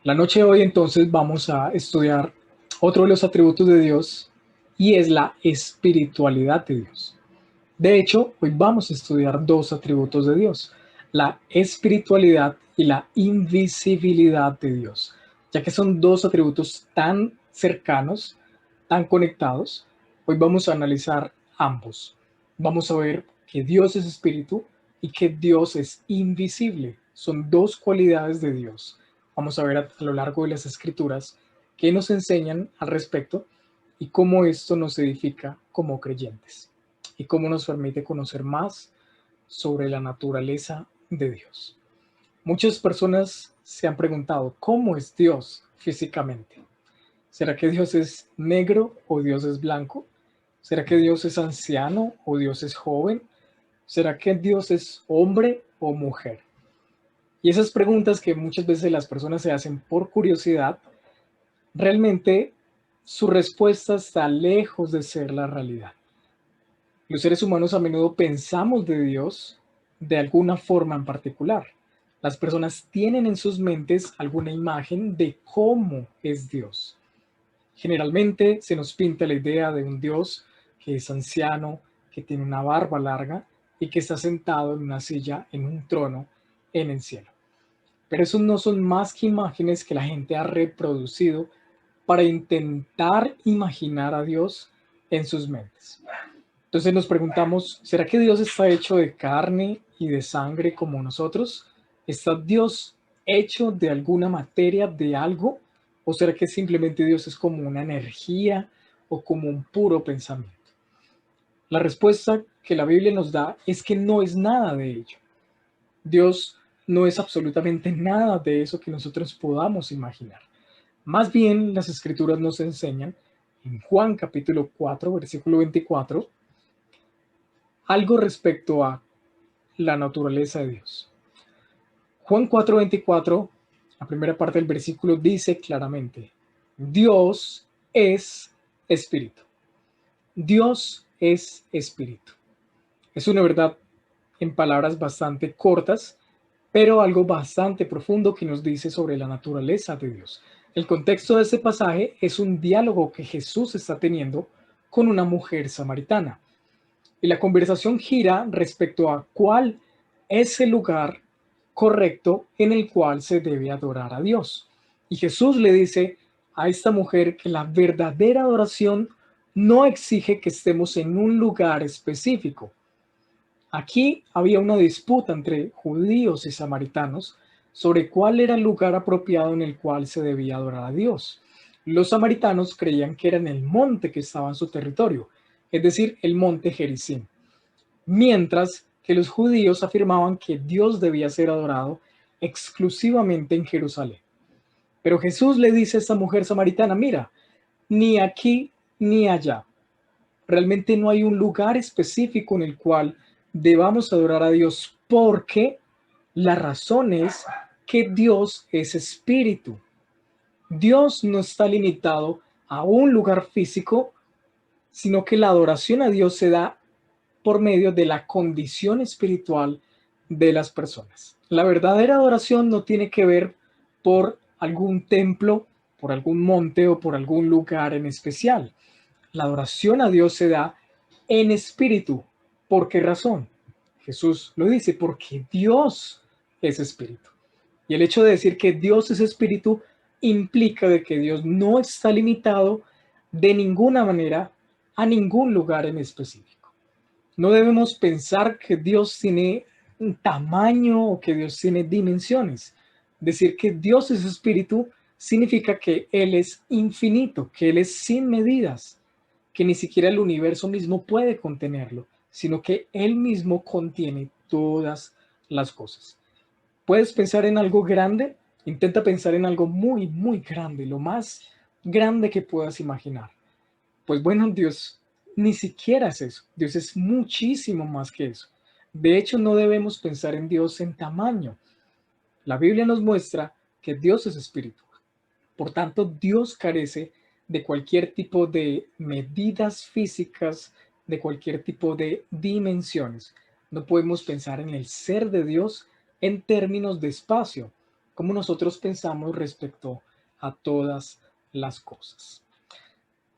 La noche de hoy entonces vamos a estudiar otro de los atributos de Dios y es la espiritualidad de Dios. De hecho, hoy vamos a estudiar dos atributos de Dios, la espiritualidad y la invisibilidad de Dios, ya que son dos atributos tan cercanos, tan conectados. Hoy vamos a analizar ambos. Vamos a ver que Dios es espíritu y que Dios es invisible. Son dos cualidades de Dios. Vamos a ver a lo largo de las escrituras qué nos enseñan al respecto y cómo esto nos edifica como creyentes y cómo nos permite conocer más sobre la naturaleza de Dios. Muchas personas se han preguntado, ¿cómo es Dios físicamente? ¿Será que Dios es negro o Dios es blanco? ¿Será que Dios es anciano o Dios es joven? ¿Será que Dios es hombre o mujer? Y esas preguntas que muchas veces las personas se hacen por curiosidad, realmente su respuesta está lejos de ser la realidad. Los seres humanos a menudo pensamos de Dios de alguna forma en particular. Las personas tienen en sus mentes alguna imagen de cómo es Dios. Generalmente se nos pinta la idea de un Dios que es anciano, que tiene una barba larga y que está sentado en una silla, en un trono, en el cielo. Pero esos no son más que imágenes que la gente ha reproducido para intentar imaginar a Dios en sus mentes. Entonces nos preguntamos, ¿será que Dios está hecho de carne y de sangre como nosotros? ¿Está Dios hecho de alguna materia, de algo? ¿O será que simplemente Dios es como una energía o como un puro pensamiento? La respuesta que la Biblia nos da es que no es nada de ello. Dios no es absolutamente nada de eso que nosotros podamos imaginar. Más bien, las escrituras nos enseñan en Juan capítulo 4, versículo 24, algo respecto a la naturaleza de Dios. Juan 4:24, la primera parte del versículo dice claramente, Dios es espíritu. Dios es espíritu. Es una verdad en palabras bastante cortas, pero algo bastante profundo que nos dice sobre la naturaleza de Dios. El contexto de este pasaje es un diálogo que Jesús está teniendo con una mujer samaritana. Y la conversación gira respecto a cuál es el lugar correcto en el cual se debe adorar a Dios. Y Jesús le dice a esta mujer que la verdadera adoración no exige que estemos en un lugar específico. Aquí había una disputa entre judíos y samaritanos sobre cuál era el lugar apropiado en el cual se debía adorar a Dios. Los samaritanos creían que era en el monte que estaba en su territorio, es decir, el monte Gerizim, mientras que los judíos afirmaban que Dios debía ser adorado exclusivamente en Jerusalén. Pero Jesús le dice a esta mujer samaritana, mira, ni aquí ni allá. Realmente no hay un lugar específico en el cual debamos adorar a Dios porque la razón es que Dios es espíritu. Dios no está limitado a un lugar físico, sino que la adoración a Dios se da por medio de la condición espiritual de las personas. La verdadera adoración no tiene que ver por algún templo, por algún monte o por algún lugar en especial. La adoración a Dios se da en espíritu. ¿Por qué razón? Jesús lo dice, porque Dios es espíritu. Y el hecho de decir que Dios es espíritu implica de que Dios no está limitado de ninguna manera a ningún lugar en específico. No debemos pensar que Dios tiene un tamaño o que Dios tiene dimensiones. Decir que Dios es espíritu significa que Él es infinito, que Él es sin medidas, que ni siquiera el universo mismo puede contenerlo, sino que Él mismo contiene todas las cosas. ¿Puedes pensar en algo grande? Intenta pensar en algo muy, muy grande, lo más grande que puedas imaginar. Pues bueno, Dios ni siquiera es eso. Dios es muchísimo más que eso. De hecho, no debemos pensar en Dios en tamaño. La Biblia nos muestra que Dios es espíritu. Por tanto, Dios carece de cualquier tipo de medidas físicas, de cualquier tipo de dimensiones. No podemos pensar en el ser de Dios en términos de espacio, como nosotros pensamos respecto a todas las cosas.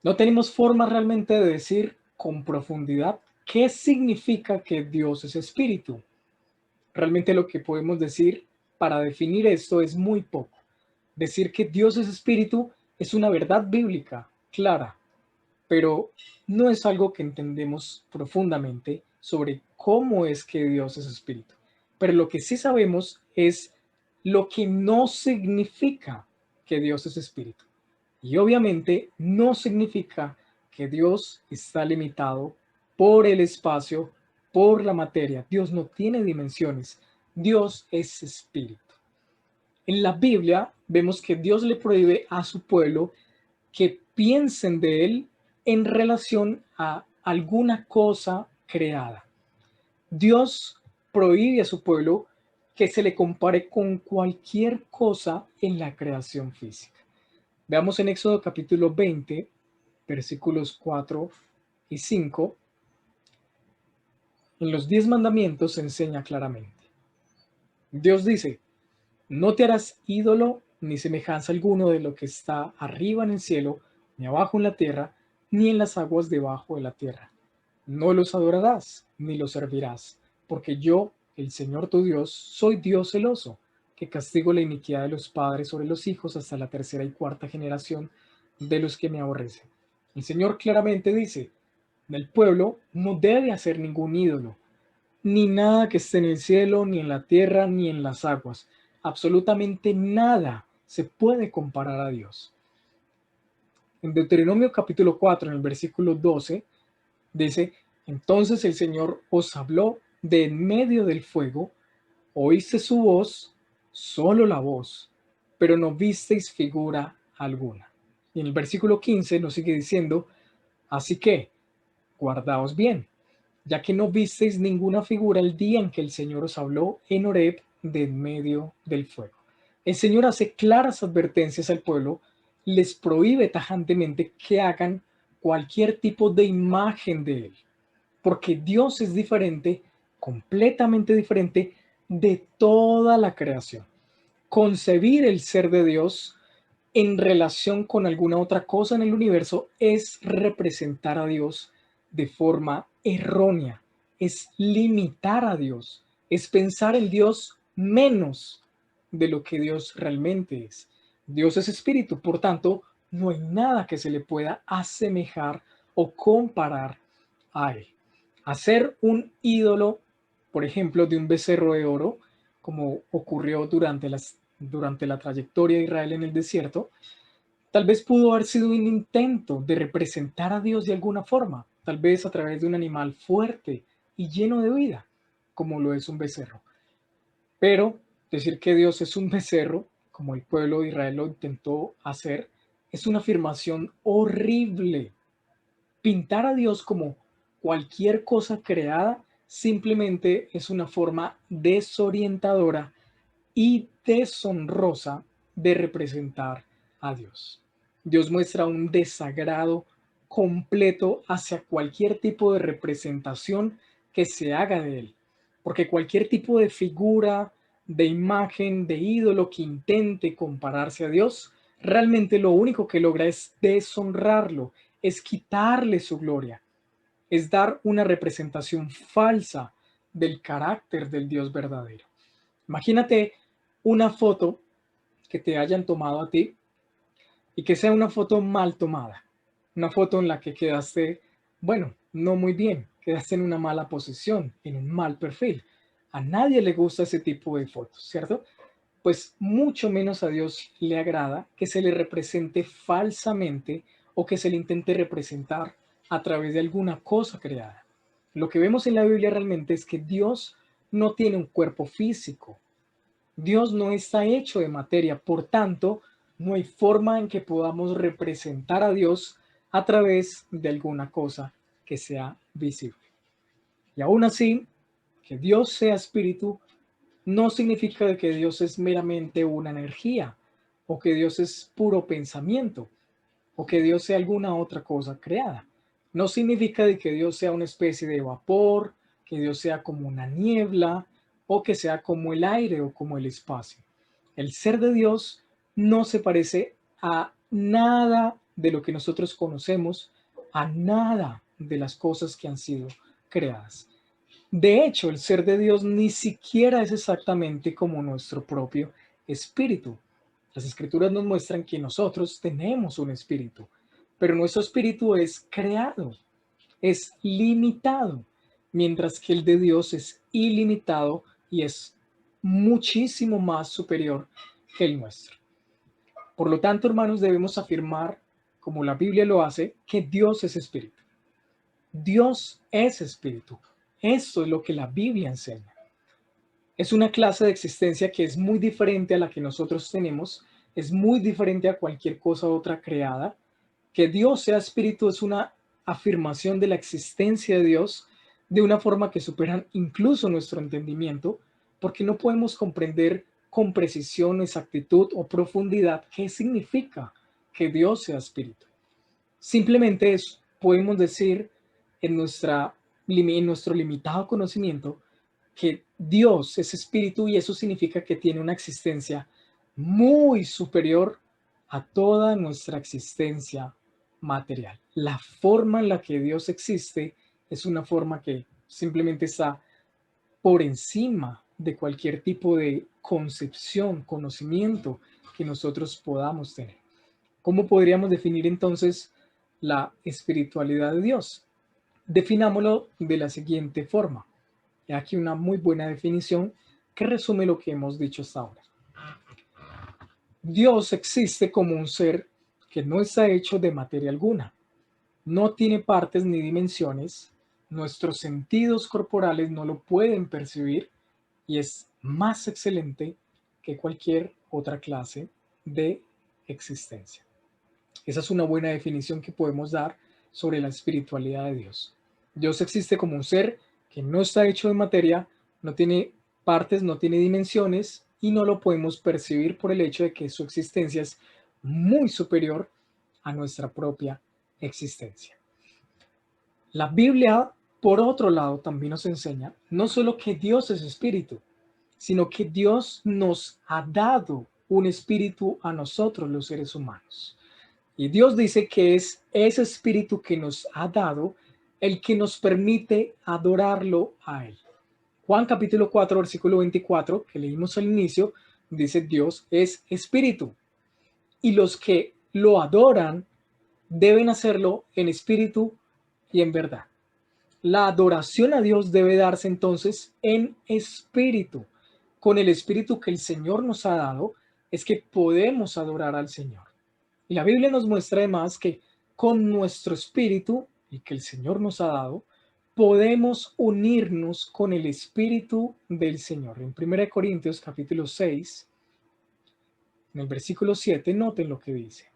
No tenemos forma realmente de decir con profundidad qué significa que Dios es espíritu. Realmente lo que podemos decir para definir esto es muy poco. Decir que Dios es espíritu es una verdad bíblica clara, pero no es algo que entendemos profundamente sobre cómo es que Dios es espíritu. Pero lo que sí sabemos es lo que no significa que Dios es espíritu. Y obviamente no significa que Dios está limitado por el espacio, por la materia. Dios no tiene dimensiones. Dios es espíritu. En la Biblia vemos que Dios le prohíbe a su pueblo que piensen de él en relación a alguna cosa creada. Dios prohíbe a su pueblo que se le compare con cualquier cosa en la creación física. Veamos en Éxodo capítulo 20, versículos 4 y 5. En los 10 mandamientos se enseña claramente. Dios dice, no te harás ídolo ni semejanza alguno de lo que está arriba en el cielo, ni abajo en la tierra, ni en las aguas debajo de la tierra. No los adorarás, ni los servirás, porque yo, el Señor tu Dios, soy Dios celoso, que castigo la iniquidad de los padres sobre los hijos hasta la tercera y cuarta generación de los que me aborrecen. El Señor claramente dice, el pueblo no debe hacer ningún ídolo, ni nada que esté en el cielo, ni en la tierra, ni en las aguas. Absolutamente nada se puede comparar a Dios. En Deuteronomio capítulo 4, en el versículo 12, dice, entonces el Señor os habló de en medio del fuego, oíste su voz, solo la voz, pero no visteis figura alguna. Y en el versículo 15 nos sigue diciendo, así que, guardaos bien, ya que no visteis ninguna figura el día en que el Señor os habló en Horeb de en medio del fuego. El Señor hace claras advertencias al pueblo, les prohíbe tajantemente que hagan cualquier tipo de imagen de Él, porque Dios es diferente, completamente diferente de toda la creación. Concebir el ser de Dios en relación con alguna otra cosa en el universo es representar a Dios de forma errónea, es limitar a Dios, es pensar en Dios menos de lo que Dios realmente es. Dios es espíritu, por tanto, no hay nada que se le pueda asemejar o comparar a Él. Hacer un ídolo, por ejemplo, de un becerro de oro, como ocurrió durante la trayectoria de Israel en el desierto, tal vez pudo haber sido un intento de representar a Dios de alguna forma, tal vez a través de un animal fuerte y lleno de vida, como lo es un becerro. Pero decir que Dios es un becerro, como el pueblo de Israel lo intentó hacer, es una afirmación horrible. Pintar a Dios como cualquier cosa creada simplemente es una forma desorientadora y deshonrosa de representar a Dios. Dios muestra un desagrado completo hacia cualquier tipo de representación que se haga de Él, porque cualquier tipo de figura, de imagen, de ídolo que intente compararse a Dios, realmente lo único que logra es deshonrarlo, es quitarle su gloria, es dar una representación falsa del carácter del Dios verdadero. Imagínate una foto que te hayan tomado a ti y que sea una foto mal tomada, una foto en la que quedaste, bueno, no muy bien, quedaste en una mala posición, en un mal perfil. A nadie le gusta ese tipo de fotos, ¿cierto? Pues mucho menos a Dios le agrada que se le represente falsamente o que se le intente representar a través de alguna cosa creada. Lo que vemos en la Biblia realmente es que Dios no tiene un cuerpo físico. Dios no está hecho de materia, por tanto, no hay forma en que podamos representar a Dios a través de alguna cosa que sea visible. Y aún así, que Dios sea espíritu no significa que Dios es meramente una energía, o que Dios es puro pensamiento, o que Dios sea alguna otra cosa creada. No significa de que Dios sea una especie de vapor, que Dios sea como una niebla, o que sea como el aire o como el espacio. El ser de Dios no se parece a nada de lo que nosotros conocemos, a nada de las cosas que han sido creadas. De hecho, el ser de Dios ni siquiera es exactamente como nuestro propio espíritu. Las escrituras nos muestran que nosotros tenemos un espíritu, pero nuestro espíritu es creado, es limitado, mientras que el de Dios es ilimitado y es muchísimo más superior que el nuestro. Por lo tanto, hermanos, debemos afirmar, como la Biblia lo hace, que Dios es espíritu. Dios es espíritu. Eso es lo que la Biblia enseña. Es una clase de existencia que es muy diferente a la que nosotros tenemos, es muy diferente a cualquier cosa otra creada. Que Dios sea espíritu es una afirmación de la existencia de Dios de una forma que superan incluso nuestro entendimiento, porque no podemos comprender con precisión, exactitud o profundidad qué significa que Dios sea espíritu. Simplemente podemos decir en nuestro limitado conocimiento que Dios es espíritu y eso significa que tiene una existencia muy superior a toda nuestra existencia material. La forma en la que Dios existe es una forma que simplemente está por encima de cualquier tipo de concepción, conocimiento que nosotros podamos tener. ¿Cómo podríamos definir entonces la espiritualidad de Dios? Definámoslo de la siguiente forma. He aquí una muy buena definición que resume lo que hemos dicho hasta ahora. Dios existe como un ser que no está hecho de materia alguna, no tiene partes ni dimensiones, nuestros sentidos corporales no lo pueden percibir y es más excelente que cualquier otra clase de existencia. Esa es una buena definición que podemos dar sobre la espiritualidad de Dios. Dios existe como un ser que no está hecho de materia, no tiene partes, no tiene dimensiones y no lo podemos percibir por el hecho de que su existencia es muy superior a nuestra propia existencia. La Biblia, por otro lado, también nos enseña no solo que Dios es espíritu, sino que Dios nos ha dado un espíritu a nosotros los seres humanos. Y Dios dice que es ese espíritu que nos ha dado el que nos permite adorarlo a Él. Juan capítulo 4, versículo 24, que leímos al inicio, dice Dios es espíritu. Y los que lo adoran deben hacerlo en espíritu y en verdad. La adoración a Dios debe darse entonces en espíritu. Con el espíritu que el Señor nos ha dado es que podemos adorar al Señor. Y la Biblia nos muestra además que con nuestro espíritu, y que el Señor nos ha dado, podemos unirnos con el espíritu del Señor. En 1 Corintios capítulo 6, en el versículo 7, noten lo que dice.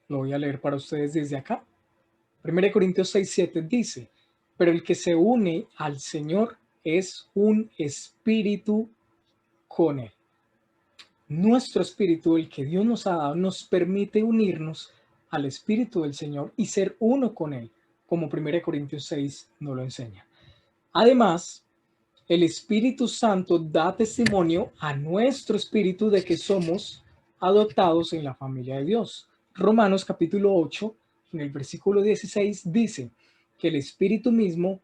Lo voy a leer para ustedes desde acá. 1 Corintios 6, 7 dice, pero el que se une al Señor es un espíritu con Él. Nuestro espíritu, el que Dios nos ha dado, nos permite unirnos al espíritu del Señor y ser uno con Él, como 1 Corintios 6 nos lo enseña. Además, el Espíritu Santo da testimonio a nuestro espíritu de que somos adoptados en la familia de Dios. Romanos capítulo 8, en el versículo 16, dice que el Espíritu mismo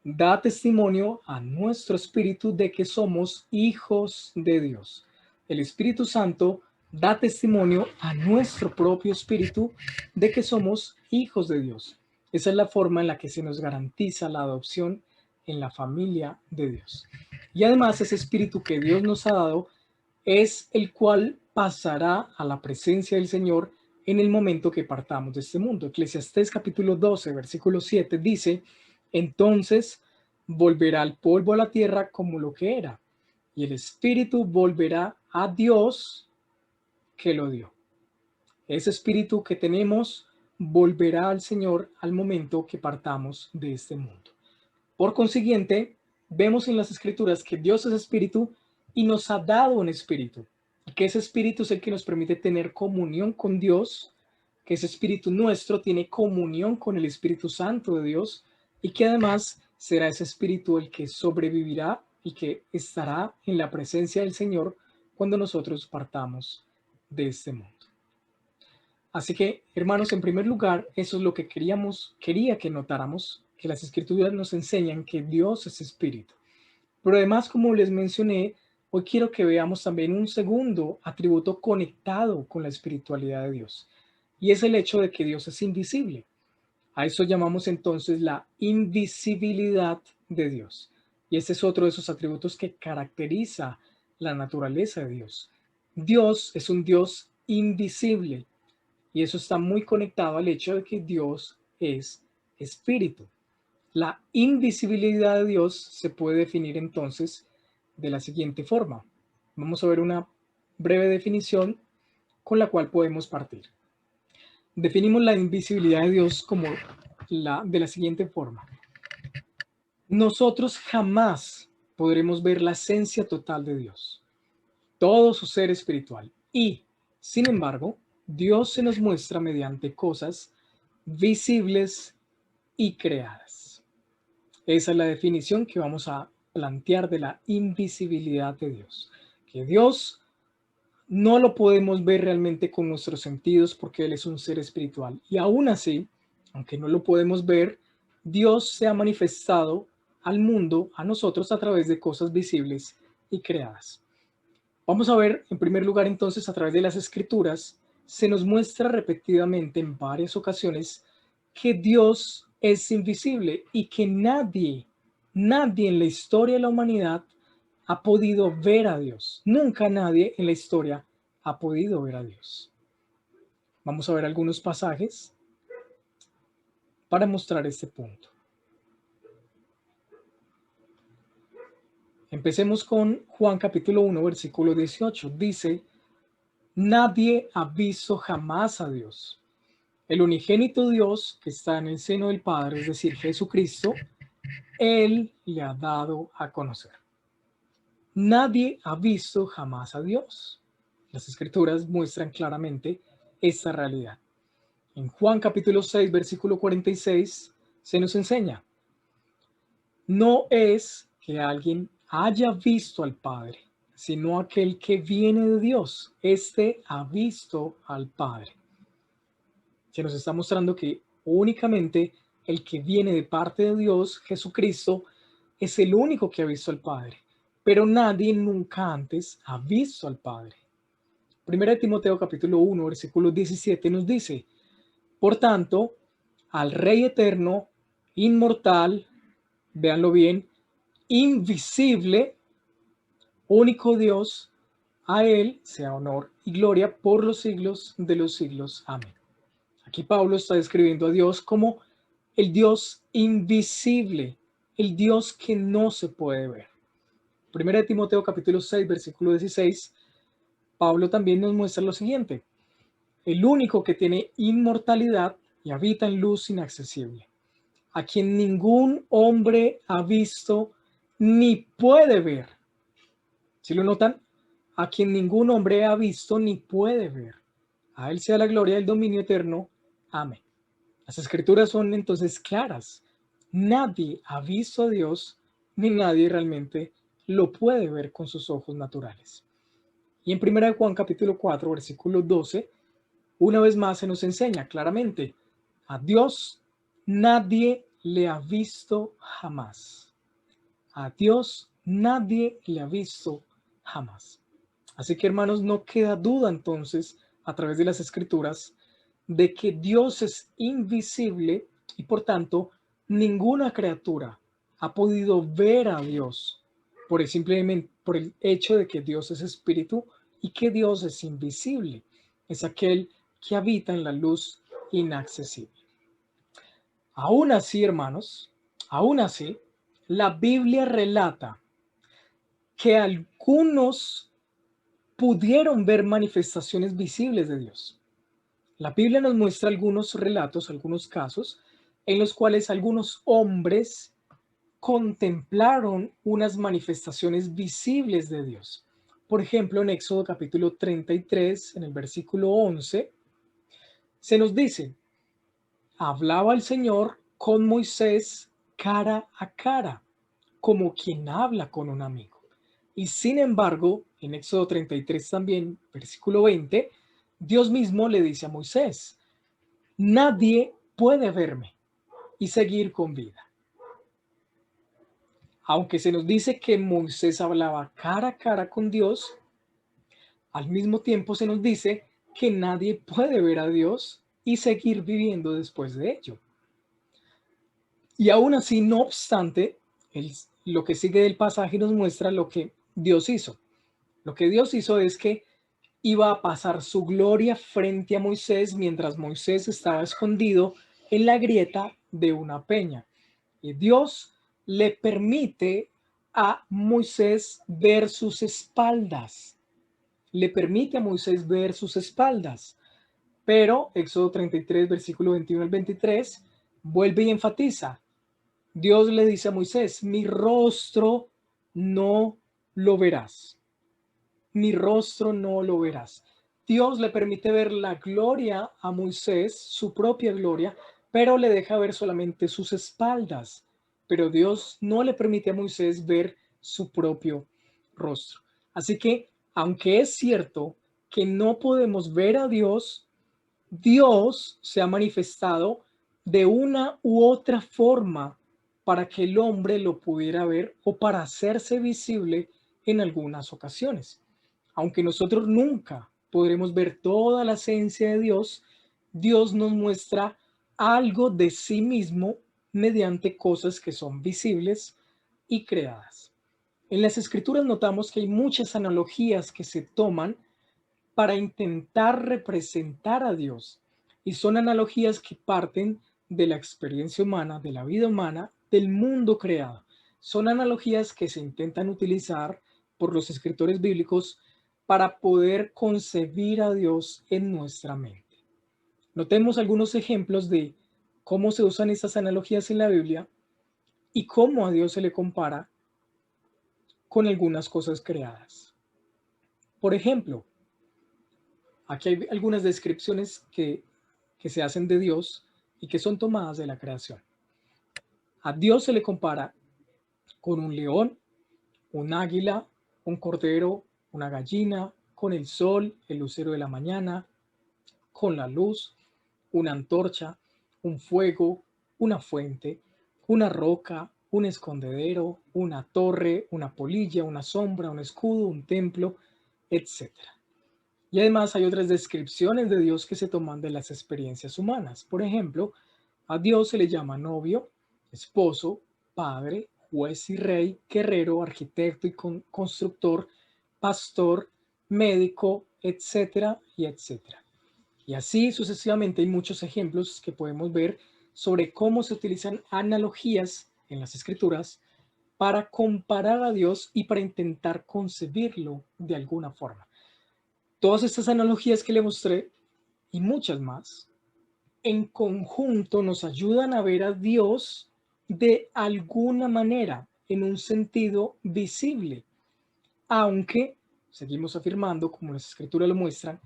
da testimonio a nuestro espíritu de que somos hijos de Dios. El Espíritu Santo da testimonio a nuestro propio espíritu de que somos hijos de Dios. Esa es la forma en la que se nos garantiza la adopción en la familia de Dios. Y además ese espíritu que Dios nos ha dado es el cual pasará a la presencia del Señor en el momento que partamos de este mundo. Eclesiastés capítulo 12, versículo 7 dice, entonces volverá el polvo a la tierra como lo que era, y el espíritu volverá a Dios que lo dio. Ese espíritu que tenemos volverá al Señor al momento que partamos de este mundo. Por consiguiente, vemos en las escrituras que Dios es espíritu y nos ha dado un espíritu, y que ese espíritu es el que nos permite tener comunión con Dios, que ese espíritu nuestro tiene comunión con el Espíritu Santo de Dios y que además será ese espíritu el que sobrevivirá y que estará en la presencia del Señor cuando nosotros partamos de este mundo. Así que, hermanos, en primer lugar, eso es lo que quería que notáramos, que las Escrituras nos enseñan que Dios es espíritu. Pero además, como les mencioné, hoy quiero que veamos también un segundo atributo conectado con la espiritualidad de Dios, y es el hecho de que Dios es invisible. A eso llamamos entonces la invisibilidad de Dios. Y este es otro de esos atributos que caracteriza la naturaleza de Dios. Dios es un Dios invisible, y eso está muy conectado al hecho de que Dios es espíritu. La invisibilidad de Dios se puede definir entonces de la siguiente forma. Vamos a ver una breve definición con la cual podemos partir. Definimos la invisibilidad de Dios como de la siguiente forma. Nosotros jamás podremos ver la esencia total de Dios, todo su ser espiritual. Y, sin embargo, Dios se nos muestra mediante cosas visibles y creadas. Esa es la definición que vamos a plantear de la invisibilidad de Dios. Que Dios no lo podemos ver realmente con nuestros sentidos porque Él es un ser espiritual. Y aún así, aunque no lo podemos ver, Dios se ha manifestado al mundo, a nosotros, a través de cosas visibles y creadas. Vamos a ver, en primer lugar, entonces, a través de las Escrituras, se nos muestra repetidamente en varias ocasiones que Dios es invisible y que nadie en la historia de la humanidad ha podido ver a Dios. Nunca nadie en la historia ha podido ver a Dios. Vamos a ver algunos pasajes para mostrar este punto. Empecemos con Juan capítulo 1, versículo 18. Dice: nadie ha visto jamás a Dios. El unigénito Dios que está en el seno del Padre, es decir, Jesucristo, Él le ha dado a conocer. Nadie ha visto jamás a Dios. Las Escrituras muestran claramente esta realidad. En Juan capítulo 6, versículo 46, se nos enseña: no es que alguien haya visto al Padre, sino aquel que viene de Dios. Este ha visto al Padre. Se nos está mostrando que únicamente el que viene de parte de Dios, Jesucristo, es el único que ha visto al Padre. Pero nadie nunca antes ha visto al Padre. Primera de Timoteo capítulo 1, versículo 17 nos dice: por tanto, al Rey eterno, inmortal, véanlo bien, invisible, único Dios, a Él sea honor y gloria por los siglos de los siglos. Amén. Aquí Pablo está describiendo a Dios como el Dios invisible, el Dios que no se puede ver. Primera de Timoteo capítulo 6, versículo 16, Pablo también nos muestra lo siguiente: el único que tiene inmortalidad y habita en luz inaccesible, a quien ningún hombre ha visto ni puede ver. ¿Sí lo notan? A quien ningún hombre ha visto ni puede ver. A Él sea la gloria y el dominio eterno. Amén. Las Escrituras son entonces claras. Nadie ha visto a Dios, ni nadie realmente lo puede ver con sus ojos naturales. Y en 1 Juan capítulo 4, versículo 12, una vez más se nos enseña claramente: a Dios nadie le ha visto jamás. A Dios nadie le ha visto jamás. Así que, hermanos, no queda duda entonces, a través de las Escrituras, de que Dios es invisible y por tanto ninguna criatura ha podido ver a Dios simplemente por el hecho de que Dios es espíritu y que Dios es invisible. Es aquel que habita en la luz inaccesible. Aún así, hermanos, aún así, la Biblia relata que algunos pudieron ver manifestaciones visibles de Dios. La Biblia nos muestra algunos relatos, algunos casos, en los cuales algunos hombres contemplaron unas manifestaciones visibles de Dios. Por ejemplo, en Éxodo capítulo 33, en el versículo 11, Se nos dice, hablaba el Señor con Moisés cara a cara, como quien habla con un amigo. Y sin embargo, en Éxodo 33 también, versículo 20, Dios mismo le dice a Moisés, nadie puede verme y seguir con vida. Aunque se nos dice que Moisés hablaba cara a cara con Dios, al mismo tiempo se nos dice que nadie puede ver a Dios y seguir viviendo después de ello. Y aún así, no obstante, lo que sigue del pasaje nos muestra lo que Dios hizo. Lo que Dios hizo es que iba a pasar su gloria frente a Moisés mientras Moisés estaba escondido en la grieta de una peña. Y Dios le permite a Moisés ver sus espaldas. Le permite a Moisés ver sus espaldas. Pero Éxodo 33, versículo 21 al 23, vuelve y enfatiza. Dios le dice a Moisés, mi rostro no lo verás. Mi rostro no lo verás. Dios le permite ver la gloria a Moisés, su propia gloria, pero le deja ver solamente sus espaldas. Pero Dios no le permite a Moisés ver su propio rostro. Así que, aunque es cierto que no podemos ver a Dios, Dios se ha manifestado de una u otra forma para que el hombre lo pudiera ver o para hacerse visible en algunas ocasiones. Aunque nosotros nunca podremos ver toda la esencia de Dios, Dios nos muestra algo de sí mismo mediante cosas que son visibles y creadas. En las escrituras notamos que hay muchas analogías que se toman para intentar representar a Dios. Y son analogías que parten de la experiencia humana, de la vida humana, del mundo creado. Son analogías que se intentan utilizar por los escritores bíblicos para poder concebir a Dios en nuestra mente. Notemos algunos ejemplos de cómo se usan estas analogías en la Biblia y cómo a Dios se le compara con algunas cosas creadas. Por ejemplo, aquí hay algunas descripciones que se hacen de Dios y que son tomadas de la creación. A Dios se le compara con un león, un águila, un cordero, una gallina, con el sol, el lucero de la mañana, con la luz, una antorcha, un fuego, una fuente, una roca, un escondedero, una torre, una polilla, una sombra, un escudo, un templo, etcétera. Y además hay otras descripciones de Dios que se toman de las experiencias humanas. Por ejemplo, a Dios se le llama novio, esposo, padre, juez y rey, guerrero, arquitecto y constructor, pastor, médico, etcétera y etcétera. Y así sucesivamente hay muchos ejemplos que podemos ver sobre cómo se utilizan analogías en las escrituras para comparar a Dios y para intentar concebirlo de alguna forma. Todas estas analogías que le mostré y muchas más, en conjunto nos ayudan a ver a Dios de alguna manera, en un sentido visible, aunque, seguimos afirmando, como las escrituras lo muestran,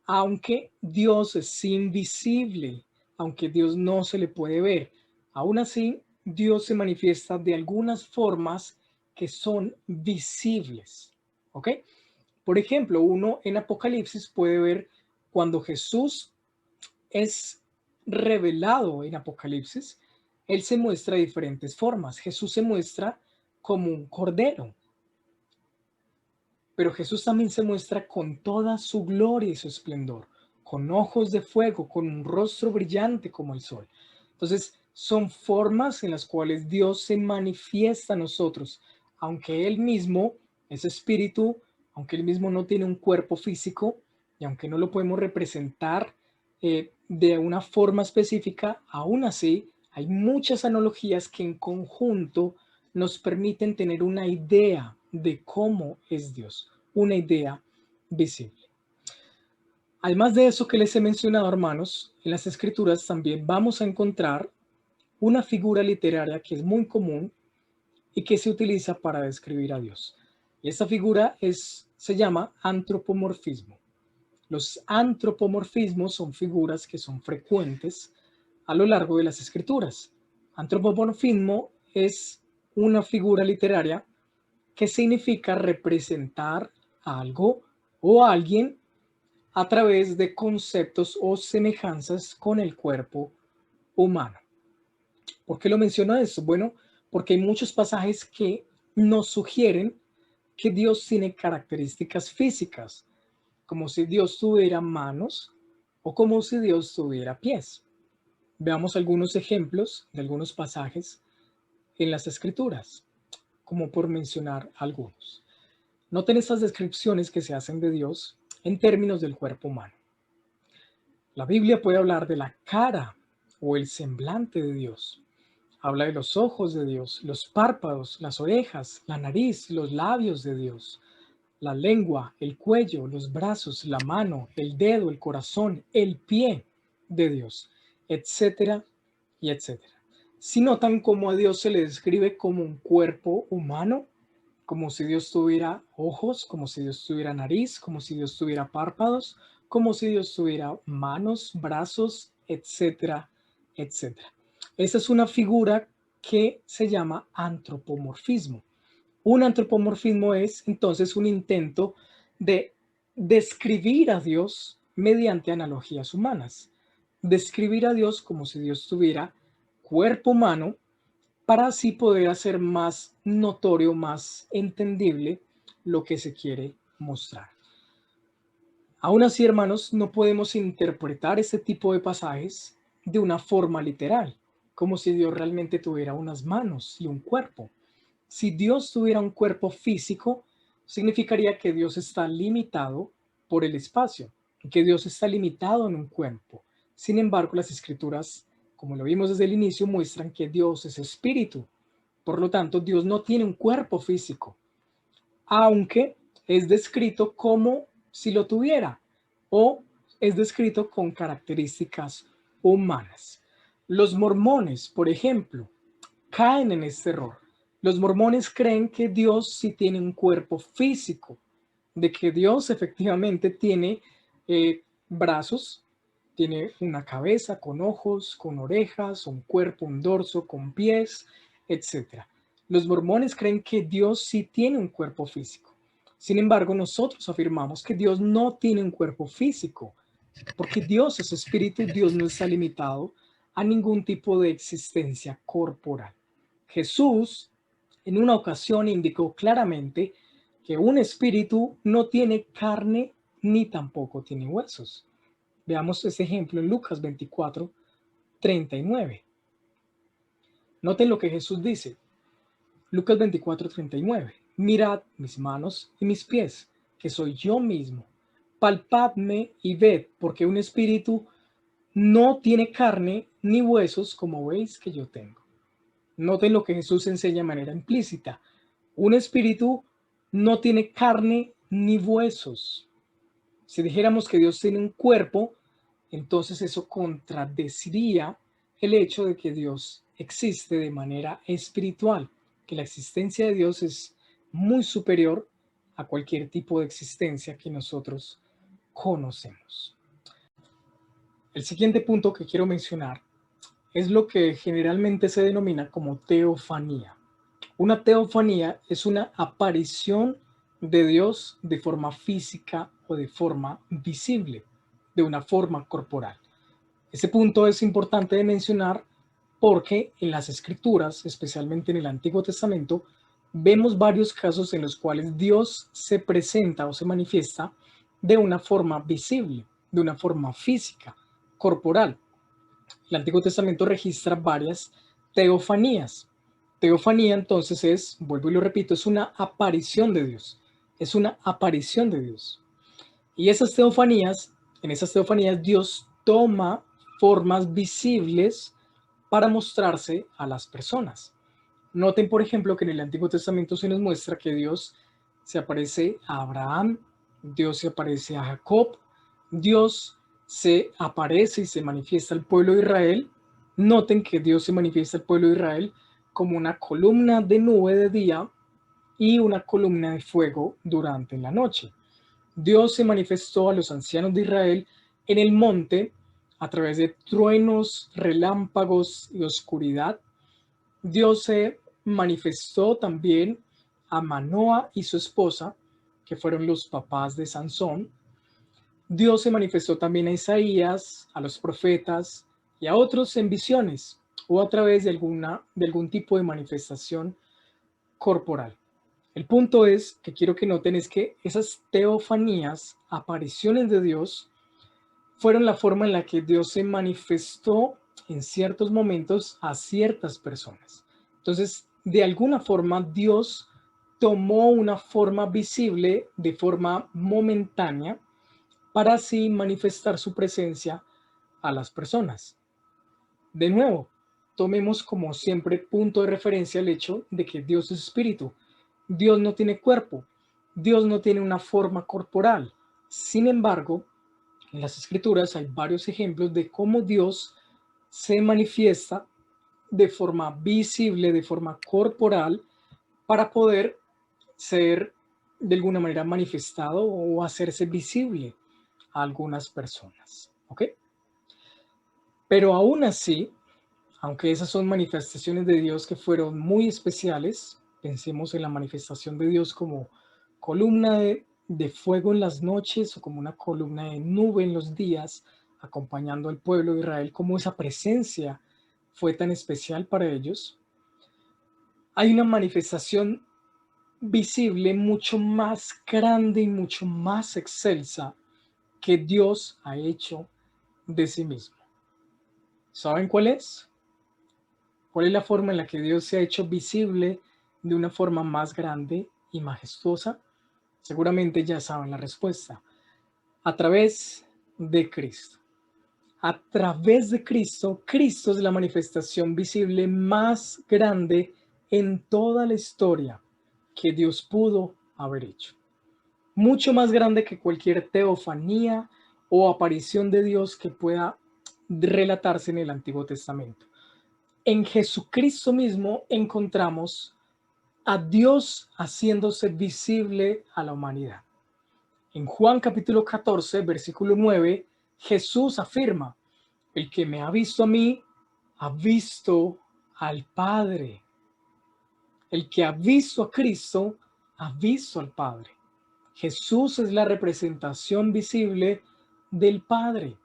aunque Dios es invisible, aunque Dios no se le puede ver, aún así Dios se manifiesta de algunas formas que son visibles, ¿ok? Por ejemplo, uno en Apocalipsis puede ver cuando Jesús es revelado en Apocalipsis, Él se muestra de diferentes formas. Jesús se muestra como un cordero, pero Jesús también se muestra con toda su gloria y su esplendor, con ojos de fuego, con un rostro brillante como el sol. Entonces, son formas en las cuales Dios se manifiesta a nosotros, aunque Él mismo es espíritu, aunque Él mismo no tiene un cuerpo físico y aunque no lo podemos representar de una forma específica, aún así hay muchas analogías que en conjunto nos permiten tener una idea de cómo es Dios, una idea visible. Además de eso que les he mencionado, hermanos, en las escrituras también vamos a encontrar una figura literaria que es muy común y que se utiliza para describir a Dios. Y esta figura se llama antropomorfismo. Los antropomorfismos son figuras que son frecuentes a lo largo de las escrituras. Antropomorfismo es una figura literaria que significa representar algo o alguien a través de conceptos o semejanzas con el cuerpo humano. ¿Por qué lo menciono esto? Bueno, porque hay muchos pasajes que nos sugieren que Dios tiene características físicas, como si Dios tuviera manos o como si Dios tuviera pies. Veamos algunos ejemplos de algunos pasajes en las Escrituras, como por mencionar algunos. Noten estas descripciones que se hacen de Dios en términos del cuerpo humano. La Biblia puede hablar de la cara o el semblante de Dios. Habla de los ojos de Dios, los párpados, las orejas, la nariz, los labios de Dios, la lengua, el cuello, los brazos, la mano, el dedo, el corazón, el pie de Dios, etcétera y etcétera. Si notan cómo a Dios se le describe como un cuerpo humano, como si Dios tuviera ojos, como si Dios tuviera nariz, como si Dios tuviera párpados, como si Dios tuviera manos, brazos, etcétera, etcétera. Esa es una figura que se llama antropomorfismo. Un antropomorfismo es entonces un intento de describir a Dios mediante analogías humanas. Describir a Dios como si Dios tuviera cuerpo humano para así poder hacer más notorio, más entendible lo que se quiere mostrar. Aún así, hermanos, no podemos interpretar este tipo de pasajes de una forma literal, como si Dios realmente tuviera unas manos y un cuerpo. Si Dios tuviera un cuerpo físico, significaría que Dios está limitado por el espacio, que Dios está limitado en un cuerpo. Sin embargo, las escrituras, como lo vimos desde el inicio, muestran que Dios es espíritu. Por lo tanto, Dios no tiene un cuerpo físico, aunque es descrito como si lo tuviera o es descrito con características humanas. Los mormones, por ejemplo, caen en este error. Los mormones creen que Dios sí tiene un cuerpo físico, de que Dios efectivamente tiene brazos, tiene una cabeza con ojos, con orejas, un cuerpo, un dorso, con pies, etcétera. Los mormones creen que Dios sí tiene un cuerpo físico. Sin embargo, nosotros afirmamos que Dios no tiene un cuerpo físico, porque Dios es espíritu, Dios no está limitado a ningún tipo de existencia corporal. Jesús en una ocasión indicó claramente que un espíritu no tiene carne ni tampoco tiene huesos. Veamos ese ejemplo en Lucas 24:39. Noten lo que Jesús dice. Lucas 24:39. Mirad mis manos y mis pies, que soy yo mismo. Palpadme y ved, porque un espíritu no tiene carne ni huesos como veis que yo tengo. Noten lo que Jesús enseña de manera implícita. Un espíritu no tiene carne ni huesos. Si dijéramos que Dios tiene un cuerpo, entonces eso contradeciría el hecho de que Dios existe de manera espiritual, que la existencia de Dios es muy superior a cualquier tipo de existencia que nosotros conocemos. El siguiente punto que quiero mencionar es lo que generalmente se denomina como teofanía. Una teofanía es una aparición de Dios de forma física o de forma visible, de una forma corporal. Ese punto es importante de mencionar porque en las escrituras, especialmente en el Antiguo Testamento, vemos varios casos en los cuales Dios se presenta o se manifiesta de una forma visible, de una forma física, corporal. El Antiguo Testamento registra varias teofanías. Teofanía entonces es, vuelvo y lo repito, es una aparición de Dios. Es una aparición de Dios. Y en esas teofanías Dios toma formas visibles para mostrarse a las personas. Noten, por ejemplo, que en el Antiguo Testamento se nos muestra que Dios se aparece a Abraham, Dios se aparece a Jacob, Dios se aparece y se manifiesta al pueblo de Israel. Noten que Dios se manifiesta al pueblo de Israel como una columna de nube de día y una columna de fuego durante la noche. Dios se manifestó a los ancianos de Israel en el monte a través de truenos, relámpagos y oscuridad. Dios se manifestó también a Manoa y su esposa, que fueron los papás de Sansón. Dios se manifestó también a Isaías, a los profetas y a otros en visiones o a través de algún tipo de manifestación corporal. El punto es que quiero que noten es que esas teofanías, apariciones de Dios, fueron la forma en la que Dios se manifestó en ciertos momentos a ciertas personas. Entonces, de alguna forma, Dios tomó una forma visible de forma momentánea para así manifestar su presencia a las personas. De nuevo, tomemos como siempre punto de referencia el hecho de que Dios es espíritu. Dios no tiene cuerpo, Dios no tiene una forma corporal. Sin embargo, en las escrituras hay varios ejemplos de cómo Dios se manifiesta de forma visible, de forma corporal, para poder ser de alguna manera manifestado o hacerse visible a algunas personas. ¿Ok? Pero aún así, aunque esas son manifestaciones de Dios que fueron muy especiales, pensemos en la manifestación de Dios como columna de fuego en las noches o como una columna de nube en los días, acompañando al pueblo de Israel, como esa presencia fue tan especial para ellos. Hay una manifestación visible mucho más grande y mucho más excelsa que Dios ha hecho de sí mismo. ¿Saben cuál es? ¿Cuál es la forma en la que Dios se ha hecho visible de una forma más grande y majestuosa? Seguramente ya saben la respuesta. A través de Cristo. A través de Cristo, Cristo es la manifestación visible más grande en toda la historia que Dios pudo haber hecho. Mucho más grande que cualquier teofanía o aparición de Dios que pueda relatarse en el Antiguo Testamento. En Jesucristo mismo encontramos a Dios haciéndose visible a la humanidad. En Juan capítulo 14, versículo 9, Jesús afirma, el que me ha visto a mí, ha visto al Padre. El que ha visto a Cristo, ha visto al Padre. Jesús es la representación visible del Padre.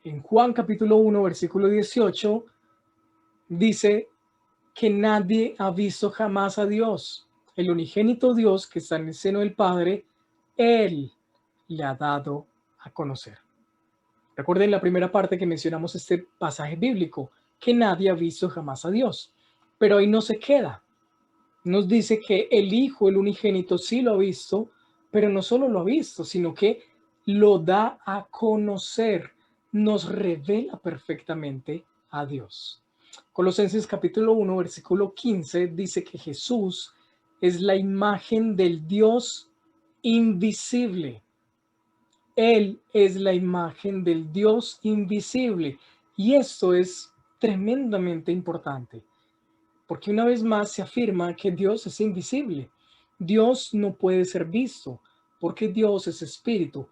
En Juan capítulo 1, versículo 18, dice que nadie ha visto jamás a Dios. El unigénito Dios que está en el seno del Padre, Él le ha dado a conocer. Recuerden la primera parte que mencionamos este pasaje bíblico, que nadie ha visto jamás a Dios. Pero ahí no se queda. Nos dice que el Hijo, el unigénito, sí lo ha visto, pero no solo lo ha visto, sino que lo da a conocer, nos revela perfectamente a Dios. Colosenses capítulo 1, versículo 15 dice que Jesús es la imagen del Dios invisible. Él es la imagen del Dios invisible. Y esto es tremendamente importante, porque una vez más se afirma que Dios es invisible. Dios no puede ser visto, porque Dios es espíritu.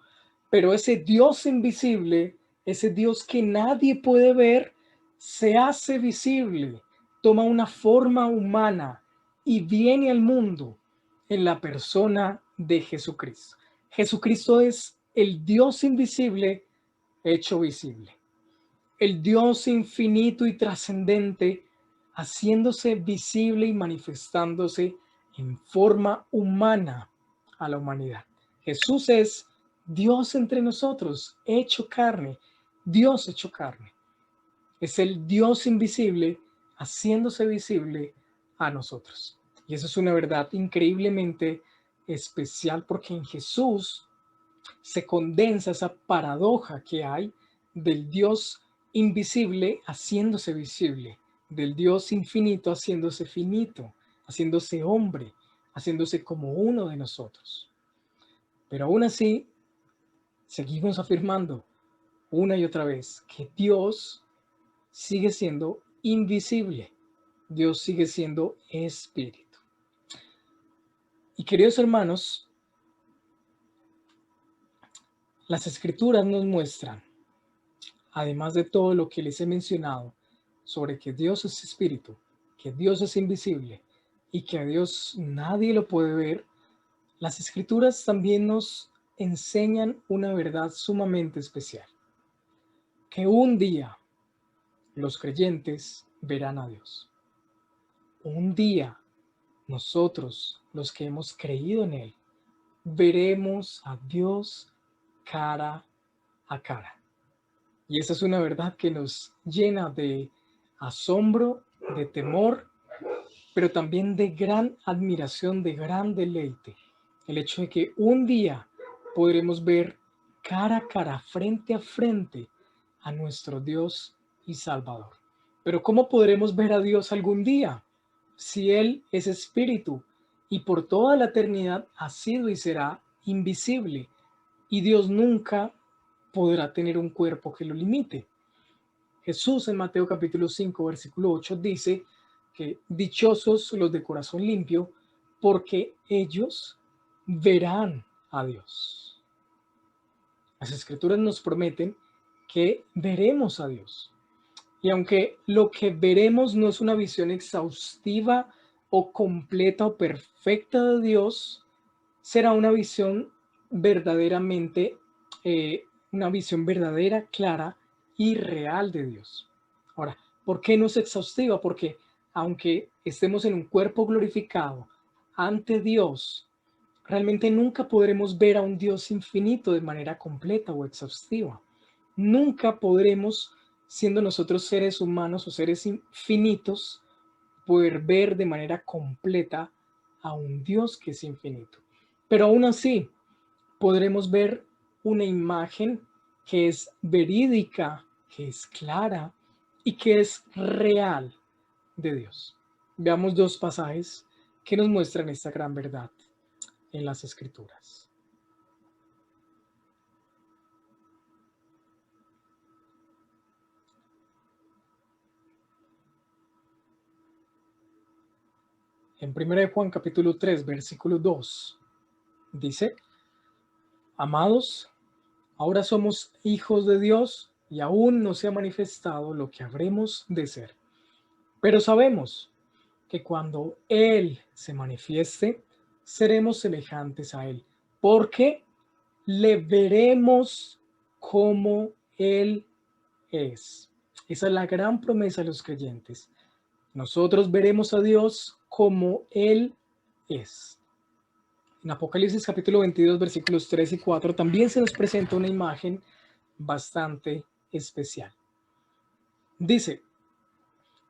Pero ese Dios invisible, ese Dios que nadie puede ver, se hace visible, toma una forma humana y viene al mundo en la persona de Jesucristo. Jesucristo es el Dios invisible hecho visible, el Dios infinito y trascendente haciéndose visible y manifestándose en forma humana a la humanidad. Jesús es Dios entre nosotros, hecho carne, Dios hecho carne. Es el Dios invisible haciéndose visible a nosotros. Y eso es una verdad increíblemente especial porque en Jesús se condensa esa paradoja que hay del Dios invisible haciéndose visible, del Dios infinito haciéndose finito, haciéndose hombre, haciéndose como uno de nosotros. Pero aún así, seguimos afirmando una y otra vez que Dios sigue siendo invisible. Dios sigue siendo espíritu. Y queridos hermanos, Las Escrituras nos muestran, además de todo lo que les he mencionado, sobre que Dios es espíritu, que Dios es invisible y que a Dios nadie lo puede ver, las Escrituras también nos enseñan una verdad sumamente especial, que un día los creyentes verán a Dios. Un día nosotros, los que hemos creído en Él, veremos a Dios cara a cara. Y esa es una verdad que nos llena de asombro, de temor, pero también de gran admiración, de gran deleite. El hecho de que un día podremos ver cara a cara, frente a frente, a nuestro Dios y Salvador. Pero ¿cómo podremos ver a Dios algún día? Si Él es espíritu y por toda la eternidad ha sido y será invisible, y Dios nunca podrá tener un cuerpo que lo limite. Jesús en Mateo capítulo 5, versículo 8 dice que dichosos los de corazón limpio, porque ellos verán a Dios. Las Escrituras nos prometen que veremos a Dios. Y aunque lo que veremos no es una visión exhaustiva o completa o perfecta de Dios, será verdaderamente, una visión verdadera, clara y real de Dios. Ahora, ¿por qué no es exhaustiva? Porque aunque estemos en un cuerpo glorificado ante Dios, realmente nunca podremos ver a un Dios infinito de manera completa o exhaustiva. Nunca podremos, siendo nosotros seres humanos o seres infinitos, poder ver de manera completa a un Dios que es infinito. Pero aún así, podremos ver una imagen que es verídica, que es clara y que es real de Dios. Veamos dos pasajes que nos muestran esta gran verdad en las Escrituras. En 1 Juan capítulo 3, versículo 2, dice: Amados, ahora somos hijos de Dios y aún no se ha manifestado lo que habremos de ser. Pero sabemos que cuando Él se manifieste, seremos semejantes a Él, porque le veremos como Él es. Esa es la gran promesa de los creyentes. Nosotros veremos a Dios como Él es. En Apocalipsis capítulo 22, versículos 3 y 4, también se nos presenta una imagen bastante especial. Dice: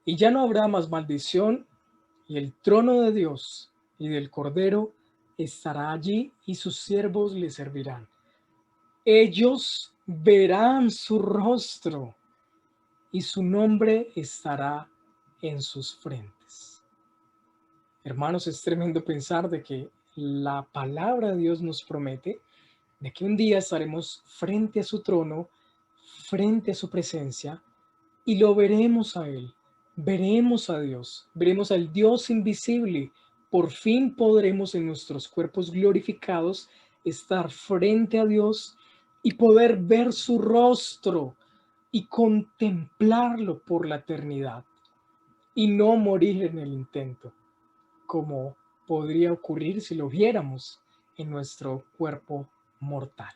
Y ya no habrá más maldición, y el trono de Dios y del Cordero estará allí, y sus siervos le servirán. Ellos verán su rostro, y su nombre estará en sus frentes. Hermanos, es tremendo pensar de que la palabra de Dios nos promete de que un día estaremos frente a su trono, frente a su presencia, y lo veremos a Él, veremos a Dios, veremos al Dios invisible. Por fin podremos en nuestros cuerpos glorificados estar frente a Dios y poder ver su rostro y contemplarlo por la eternidad y no morir en el intento, como podría ocurrir si lo viéramos en nuestro cuerpo mortal.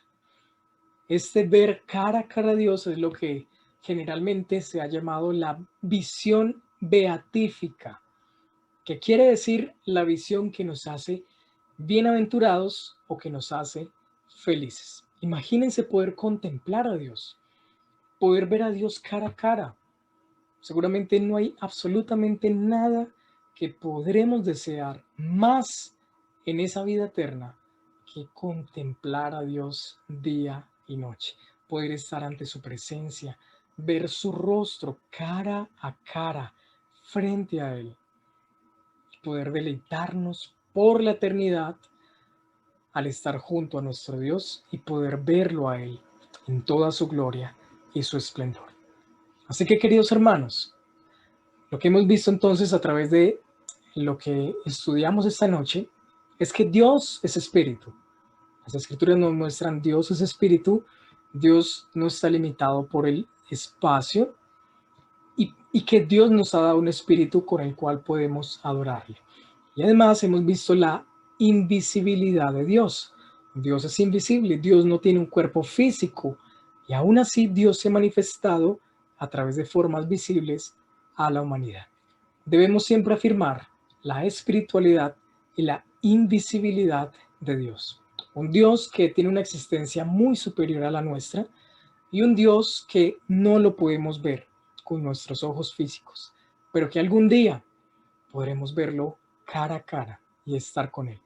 Este ver cara a cara a Dios es lo que generalmente se ha llamado la visión beatífica, que quiere decir la visión que nos hace bienaventurados o que nos hace felices. Imagínense poder contemplar a Dios, poder ver a Dios cara a cara. Seguramente no hay absolutamente nada que podremos desear más en esa vida eterna que contemplar a Dios día y noche, poder estar ante su presencia, ver su rostro cara a cara, frente a Él, y poder deleitarnos por la eternidad al estar junto a nuestro Dios y poder verlo a Él en toda su gloria y su esplendor. Así que, queridos hermanos, lo que hemos visto entonces a través de lo que estudiamos esta noche es que Dios es espíritu. Las escrituras nos muestran Dios es espíritu, Dios no está limitado por el espacio y que Dios nos ha dado un espíritu con el cual podemos adorarle. Y además hemos visto la invisibilidad de Dios. Dios es invisible, Dios no tiene un cuerpo físico y aún así Dios se ha manifestado a través de formas visibles a la humanidad. Debemos siempre afirmar la espiritualidad y la invisibilidad de Dios. Un Dios que tiene una existencia muy superior a la nuestra y un Dios que no lo podemos ver con nuestros ojos físicos, pero que algún día podremos verlo cara a cara y estar con Él.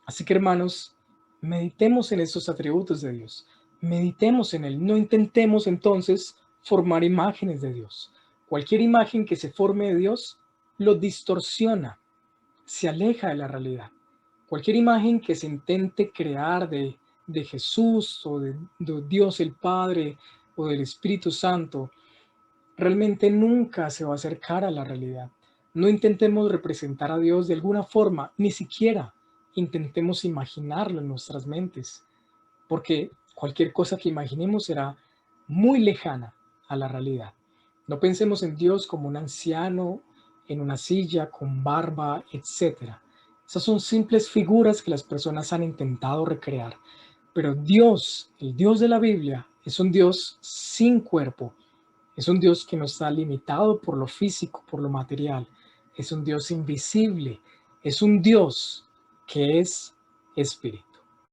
Así que hermanos, meditemos en estos atributos de Dios, meditemos en Él, no intentemos entonces formar imágenes de Dios. Cualquier imagen que se forme de Dios lo distorsiona, se aleja de la realidad. Cualquier imagen que se intente crear de Jesús o de Dios el Padre o del Espíritu Santo realmente nunca se va a acercar a la realidad. No intentemos representar a Dios de alguna forma, ni siquiera intentemos imaginarlo en nuestras mentes, porque cualquier cosa que imaginemos será muy lejana a la realidad. No pensemos en Dios como un anciano en una silla con barba, etcétera. Esas son simples figuras que las personas han intentado recrear. Pero Dios, el Dios de la Biblia, es un Dios sin cuerpo, es un Dios que no está limitado por lo físico, por lo material. Es un Dios invisible. Es un Dios que es espíritu.